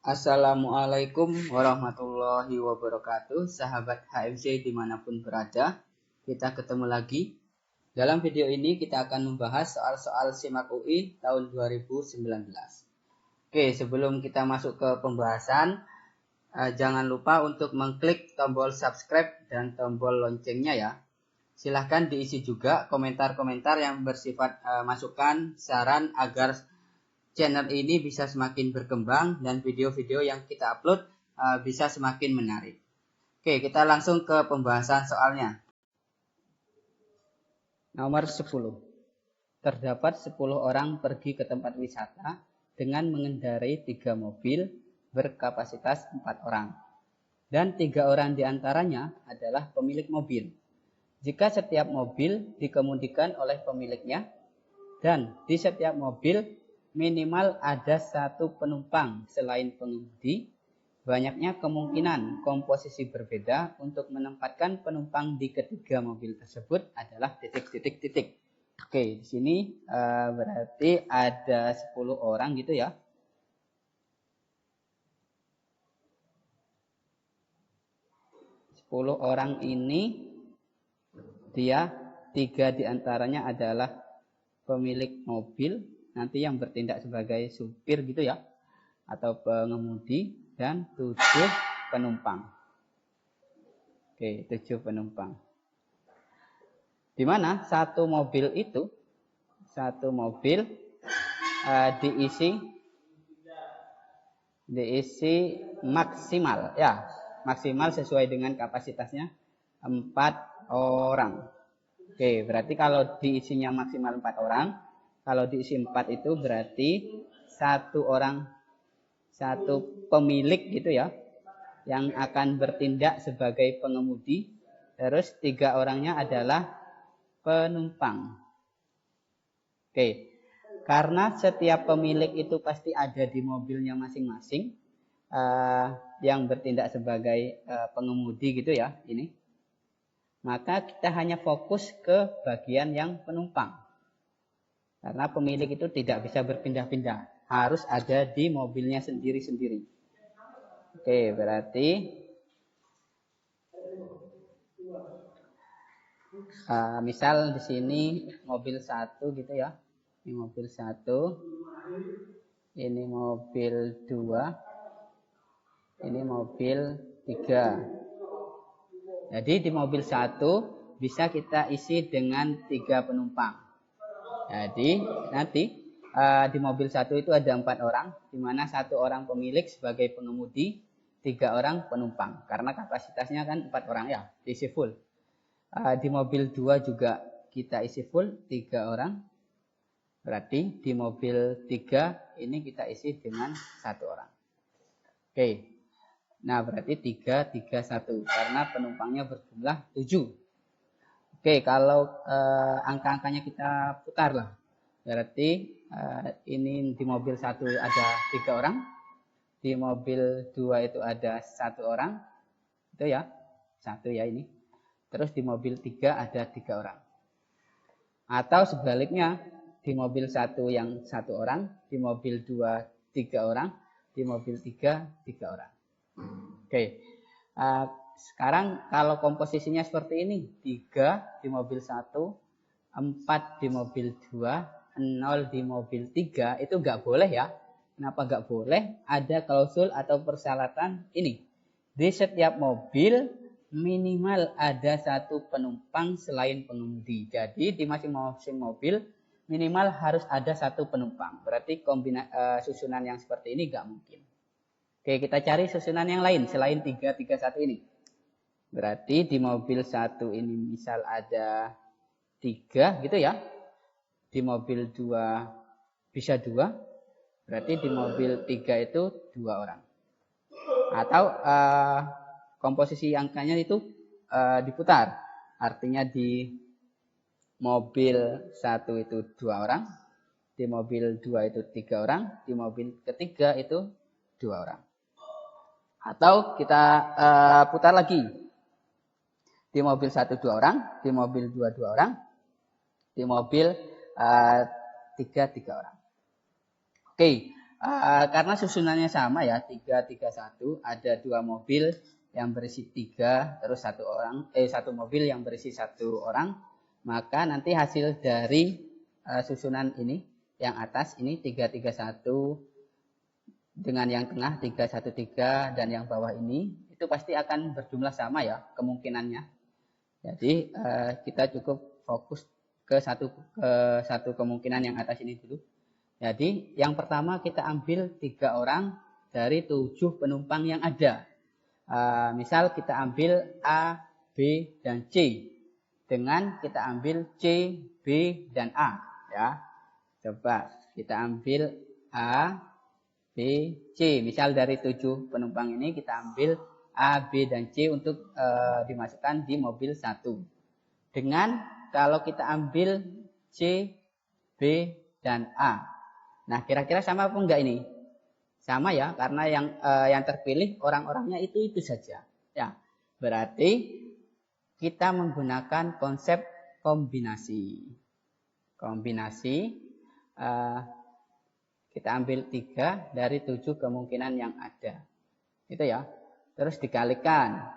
Assalamualaikum warahmatullahi wabarakatuh, sahabat HMC dimanapun berada. Kita ketemu lagi. Dalam video ini kita akan membahas soal-soal SIMAK UI tahun 2019. Oke, sebelum kita masuk ke pembahasan, jangan lupa untuk mengklik tombol subscribe dan tombol loncengnya ya. Silahkan diisi juga komentar-komentar yang bersifat masukan, saran agar channel ini bisa semakin berkembang dan video-video yang kita upload bisa semakin menarik. Oke, kita langsung ke pembahasan soalnya. Nomor 10. Terdapat 10 orang pergi ke tempat wisata dengan mengendarai 3 mobil berkapasitas 4 orang. Dan 3 orang diantaranya adalah pemilik mobil. Jika setiap mobil dikemudikan oleh pemiliknya dan di setiap mobil minimal ada 1 penumpang selain pengemudi, banyaknya kemungkinan komposisi berbeda untuk menempatkan penumpang di ketiga mobil tersebut adalah titik-titik-titik. Oke, di sini berarti ada 10 orang gitu ya. Sepuluh orang ini dia 3 diantaranya adalah pemilik mobil, nanti yang bertindak sebagai supir gitu ya, atau pengemudi, dan 7 penumpang. Oke, 7 penumpang. Dimana satu mobil diisi maksimal ya, maksimal sesuai dengan kapasitasnya 4 orang. Oke, berarti kalau diisinya maksimal 4 orang, kalau diisi 4 itu berarti 1 orang, 1 pemilik gitu ya, yang akan bertindak sebagai pengemudi. Terus 3 orangnya adalah penumpang. Oke, karena setiap pemilik itu pasti ada di mobilnya masing-masing, yang bertindak sebagai pengemudi gitu ya, ini. Maka kita hanya fokus ke bagian yang penumpang. Karena pemilik itu tidak bisa berpindah-pindah, harus ada di mobilnya sendiri-sendiri. Oke, berarti misal di sini mobil 1 gitu ya. Ini mobil 1, ini mobil 2, ini mobil 3. Jadi di mobil 1 bisa kita isi dengan 3 penumpang. Jadi nanti di mobil 1 itu ada 4 orang, di mana 1 orang pemilik sebagai pengemudi, 3 orang penumpang. Karena kapasitasnya kan 4 orang ya, diisi full. Di mobil 2 juga kita isi full 3 orang. Berarti di mobil 3 ini kita isi dengan 1 orang. Oke. Nah, berarti 3, 3, 1 karena penumpangnya berjumlah 7. Oke, kalau angka-angkanya kita putar lah. Berarti ini di mobil 1 ada 3 orang. Di mobil 2 itu ada 1 orang. Itu ya, 1 ya ini. Terus di mobil 3 ada 3 orang. Atau sebaliknya, di mobil 1 yang 1 orang, di mobil 2 3 orang, di mobil 3 3 orang. Oke. Sekarang kalau komposisinya seperti ini, 3 di mobil 1, 4 di mobil 2, 0 di mobil 3, itu nggak boleh ya. Kenapa nggak boleh? Ada klausul atau persyaratan ini. Di setiap mobil minimal ada 1 penumpang selain pengemudi. Jadi di masing-masing mobil minimal harus ada 1 penumpang. Berarti susunan yang seperti ini nggak mungkin. Oke, kita cari susunan yang lain selain 3, 3, 1 ini. Berarti di mobil 1 ini misal ada 3 gitu ya. Di mobil 2 bisa 2. Berarti di mobil 3 itu 2 orang. Atau komposisi angkanya itu diputar. Artinya di mobil 1 itu 2 orang. Di mobil 2 itu 3 orang. Di mobil ketiga itu 2 orang. Atau kita putar lagi. Di mobil 1 2 orang, di mobil 2 2 orang, di mobil 3 3 orang. Oke, Karena susunannya sama ya, 3, 3, 1, ada 2 mobil yang berisi 3, terus satu mobil yang berisi 1 orang, maka nanti hasil dari susunan ini, yang atas ini 3, 3, 1, dengan yang tengah 3, 1, 3, dan yang bawah ini, itu pasti akan berjumlah sama ya, kemungkinannya. Jadi kita cukup fokus ke satu kemungkinan yang atas ini dulu. Jadi yang pertama kita ambil 3 orang dari 7 penumpang yang ada. Misal kita ambil A, B, dan C. Dengan kita ambil C, B, dan A. Ya, coba kita ambil A, B, C. Misal dari 7 penumpang ini kita ambil A, B, dan C untuk dimasukkan di mobil 1. Dengan kalau kita ambil C, B, dan A. Nah, kira-kira sama apa enggak ini? Sama ya, karena yang terpilih orang-orangnya itu saja. Ya, berarti kita menggunakan konsep kombinasi. Kombinasi, kita ambil 3 dari 7 kemungkinan yang ada. Itu ya. Terus dikalikan.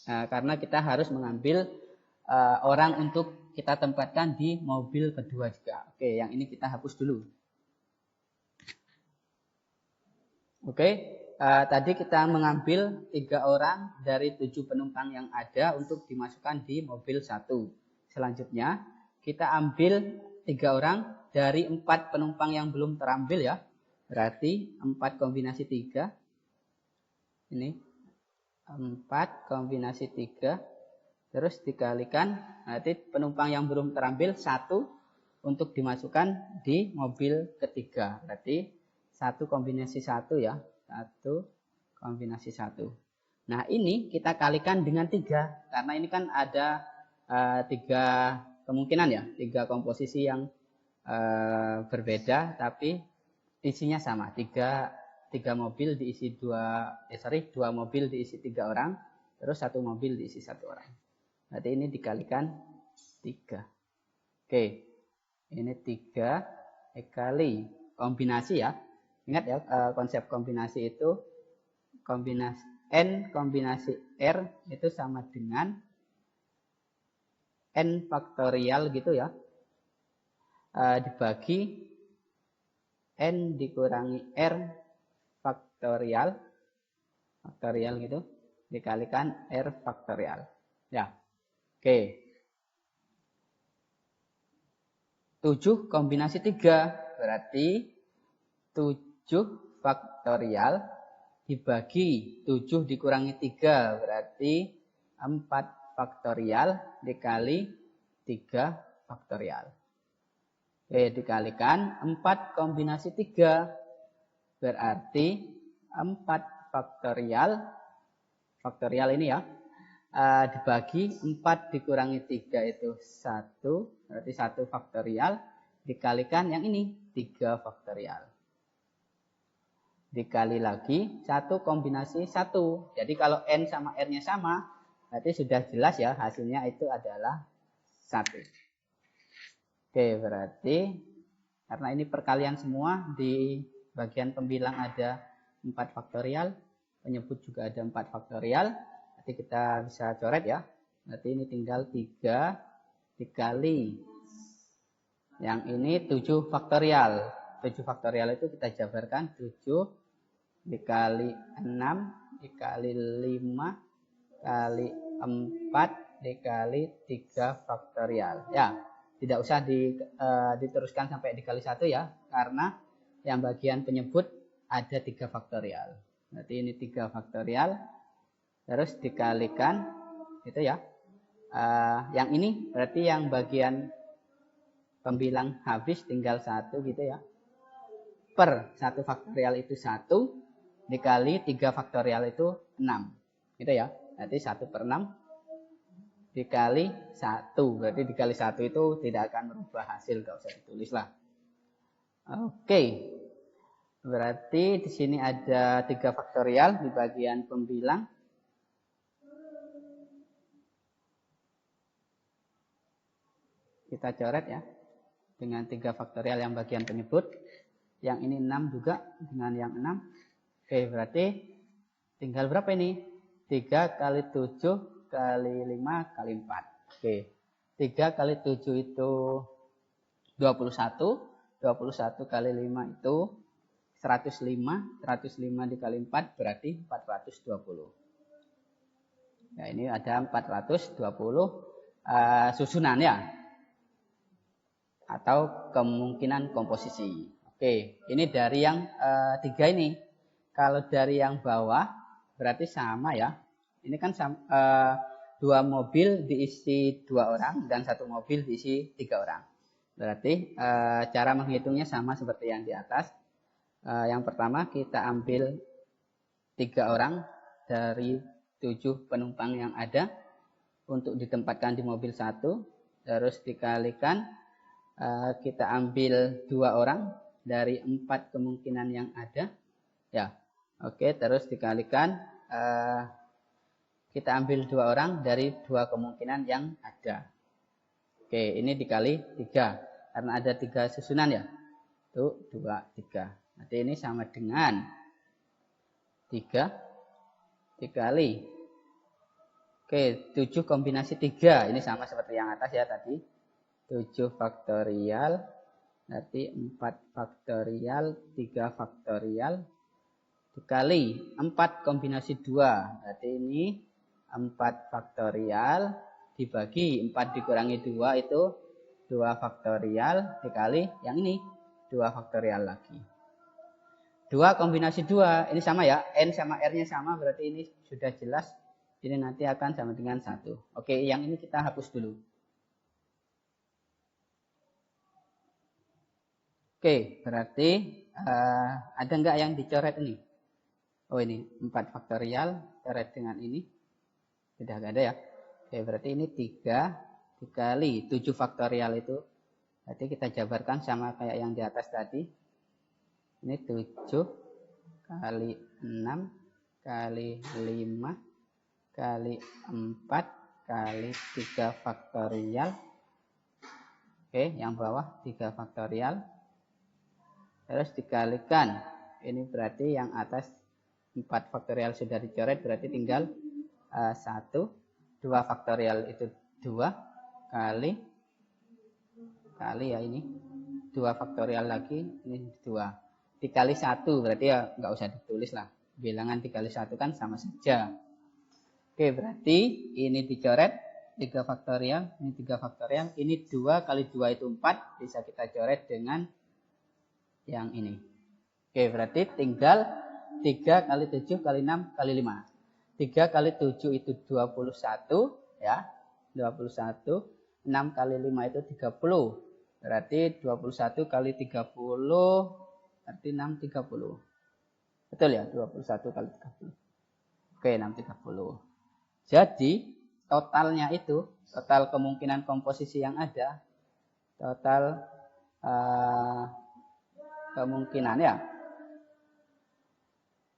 Karena kita harus mengambil orang untuk kita tempatkan di mobil kedua juga. Oke, yang ini kita hapus dulu. Oke, tadi kita mengambil 3 orang dari 7 penumpang yang ada untuk dimasukkan di mobil 1. Selanjutnya, kita ambil 3 orang dari 4 penumpang yang belum terambil ya. Berarti 4 kombinasi 3. Ini 4 kombinasi 3. Terus dikalikan, nanti penumpang yang belum terambil 1 untuk dimasukkan di mobil ketiga. Berarti 1 kombinasi 1 ya. 1 kombinasi 1. Nah ini kita kalikan dengan 3. Karena ini kan ada 3 kemungkinan ya. 3 komposisi yang berbeda tapi isinya sama. 3 mobil diisi 2 mobil diisi 3 orang. Terus 1 mobil diisi 1 orang. Berarti ini dikalikan 3. Oke. Ini 3 dikali kombinasi ya. Ingat ya, konsep kombinasi itu kombinasi N kombinasi R itu sama dengan N faktorial gitu ya. Dibagi N dikurangi R faktorial. Faktorial gitu. Dikalikan R faktorial. Ya. Oke. 7 kombinasi 3. Berarti 7 faktorial dibagi 7 dikurangi 3 berarti 4 faktorial dikali 3 faktorial. Oke, dikalikan 4 kombinasi 3 berarti 4 faktorial ini ya, dibagi 4 dikurangi 3 itu 1, berarti 1 faktorial dikalikan yang ini 3 faktorial. Dikali lagi 1 kombinasi 1. Jadi kalau N sama R-nya sama, berarti sudah jelas ya hasilnya itu adalah 1. Oke, berarti karena ini perkalian semua, di bagian pembilang ada 4 faktorial, penyebut juga ada 4 faktorial. Nanti kita bisa coret ya. Berarti ini tinggal 3 dikali yang ini 7 faktorial. 7 faktorial itu kita jabarkan 7 dikali 6 dikali 5 kali 4 dikali 3 faktorial. Ya, tidak usah diteruskan sampai dikali 1 ya, karena yang bagian penyebut ada 3 faktorial. Berarti ini 3 faktorial, terus dikalikan itu ya. Yang ini berarti yang bagian pembilang habis tinggal 1 gitu ya. Per 1 faktorial itu 1 dikali 3 faktorial itu 6 gitu ya. Berarti 1/6 dikali 1, berarti dikali 1 itu tidak akan merubah hasil, gak usah ditulis lah. Oke, berarti di sini ada 3 faktorial di bagian pembilang. Kita coret ya dengan 3 faktorial yang bagian penyebut. Yang ini 6 juga dengan yang 6. Oke, berarti tinggal berapa ini? 3 kali 7 kali 5 kali 4. Oke, 3 kali 7 itu 21. 21 kali 5 itu 105. 105 dikali 4 berarti 420. Ya, ini ada 420 susunan ya. Atau kemungkinan komposisi. Oke, ini dari yang 3 ini. Kalau dari yang bawah berarti sama ya. Ini kan 2 mobil diisi 2 orang dan 1 mobil diisi 3 orang. Berarti cara menghitungnya sama seperti yang di atas. Yang pertama kita ambil 3 orang dari 7 penumpang yang ada untuk ditempatkan di mobil 1. Terus dikalikan kita ambil 2 orang dari 4 kemungkinan yang ada. Ya, oke. Terus dikalikan kita ambil 2 orang dari 2 kemungkinan yang ada. Oke, ini dikali 3. Karena ada 3 susunan ya. Itu 2, 3. Nanti ini sama dengan 3 dikali. Oke, 7 kombinasi 3. Ini sama seperti yang atas ya tadi. 7 faktorial. Nanti 4 faktorial, 3 faktorial. Dikali 4 kombinasi 2. Berarti ini 4 faktorial dibagi 4 dikurangi 2 itu 2 faktorial dikali yang ini 2 faktorial lagi. 2 kombinasi 2 ini sama ya, N sama R nya sama berarti ini sudah jelas. Ini nanti akan sama dengan 1. Oke, yang ini kita hapus dulu. Oke, berarti ada enggak yang dicoret ini? Oh, ini 4 faktorial coret dengan ini. Sudah enggak ada ya. Oke, berarti ini 3 dikali 7 faktorial itu. Berarti kita jabarkan sama kayak yang di atas tadi. Ini 7 kali 6 kali 5 kali 4 kali 3 faktorial. Oke, yang bawah 3 faktorial. Terus dikalikan. Ini berarti yang atas 4 faktorial sudah dicoret. Berarti tinggal 1. 2 faktorial itu 2 kali ya ini. 2 faktorial lagi. Ini 2. Dikali 1. Berarti ya nggak usah ditulis lah. Bilangan dikali 1 kan sama saja. Oke, berarti ini dicoret 3 faktorial, ini 3 faktorial, ini 2 kali 2 itu 4, bisa kita coret dengan yang ini. Oke, berarti tinggal 3 kali 7 kali 6 kali 5. 3 kali 7 itu 21 ya, 21. 6 kali 5 itu 30. Berarti 21 kali 30 berarti 630. Betul ya, 21 kali 30. Oke, 630. Jadi totalnya itu, total kemungkinan komposisi yang ada, total kemungkinan ya,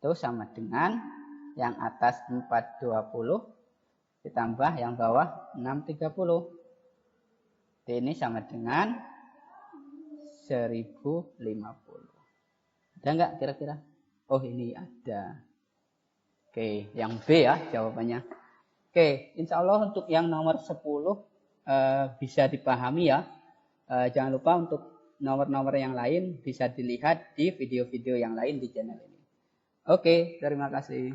itu sama dengan yang atas 420 ditambah yang bawah 630. Ini sama dengan 1050. Ada nggak kira-kira? Oh, ini ada. Oke, yang B ya jawabannya. Oke, insya Allah untuk yang nomor 10 bisa dipahami ya. Jangan lupa untuk nomor-nomor yang lain bisa dilihat di video-video yang lain di channel ini. Oke, terima kasih.